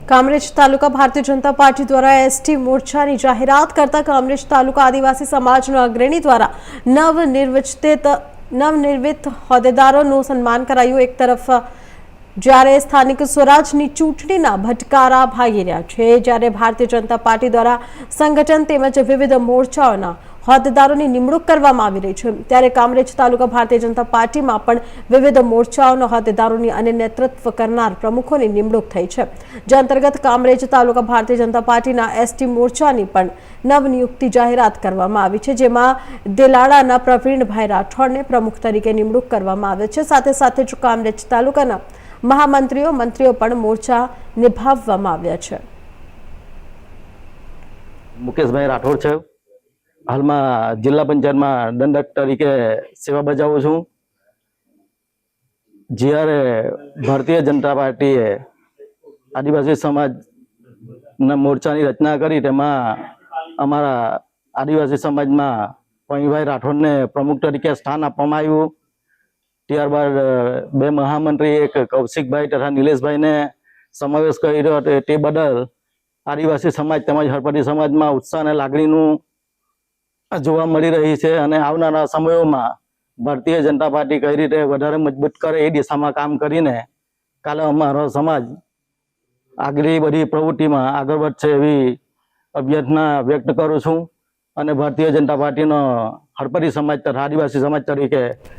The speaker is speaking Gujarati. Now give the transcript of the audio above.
कामरेज तालुका भारतीय जनता पार्टी द्वारा एसटी मोर्चा की जाहिरात करता कामरेज तालुका आदिवासी समाज अग्रणी द्वारा नवनिर्मित होद्देदारों सन्मान कराયું। एक तरफ જ્યારે સ્થાનિક સ્વરાજની ચૂંટણીના ભટકારા ભાગી રહ્યા છે, જ્યારે ભારતીય જનતા પાર્ટી દ્વારા સંગઠન તેમજ વિવિધ મોરચાઓના હોદ્દેદારોની નિમણૂક કરવામાં આવી રહી છે, ત્યારે કામરેજ તાલુકા ભારતીય જનતા પાર્ટીમાં પણ વિવિધ મોરચાઓના હોદ્દેદારોની અને નેતૃત્વ કરનાર પ્રમુખોની નિમણૂક થઈ છે, જે અંતર્ગત કામરેજ તાલુકા ભારતીય જનતા પાર્ટીના એસટી મોરચાની પણ નવનિયુક્તિ જાહેરાત કરવામાં આવી છે, જેમાં દેલાડાના પ્રવીણભાઈ રાઠોડને પ્રમુખ તરીકે નિમણૂક કરવામાં આવે છે। સાથે સાથે જ કામરેજ તાલુકાના મંત્રીઓ પણ મોરચા નિભાવવામાં આવ્યા છે। મુકેશભાઈ રાઠોડ છે। હાલમાં જિલ્લા પંચાયતમાં દંડક તરીકે સેવા બજાવું છું। જ્યારે ભારતીય જનતા પાર્ટીએ આદિવાસી સમાજના મોરચાની રચના કરી, તેમાં અમારા આદિવાસી સમાજમાં પ્રવીણભાઈ રાઠોડને પ્રમુખ તરીકે સ્થાન આપવામાં આવ્યું। ત્યારબાદ બે મહામંત્રી એક કૌશિકભાઈ તથા નિલેશભાઈને સમાવેશ કર્યો, તે બદલ આદિવાસી સમાજ તેમજ હળપતિ સમાજમાં ઉત્સાહ અને લાગણીનું જોવા મળી રહી છે અને આવનારા સમયોમાં ભારતીય જનતા પાર્ટી કઈ રીતે વધારે મજબૂત કરે એ દિશામાં કામ કરીને કાલે અમારો સમાજ આગલી બધી પ્રવૃત્તિમાં આગળ વધશે એવી અભ્યર્થના વ્યક્ત કરું છું અને ભારતીય જનતા પાર્ટીનો હળપતિ સમાજ તથા આદિવાસી સમાજ તરીકે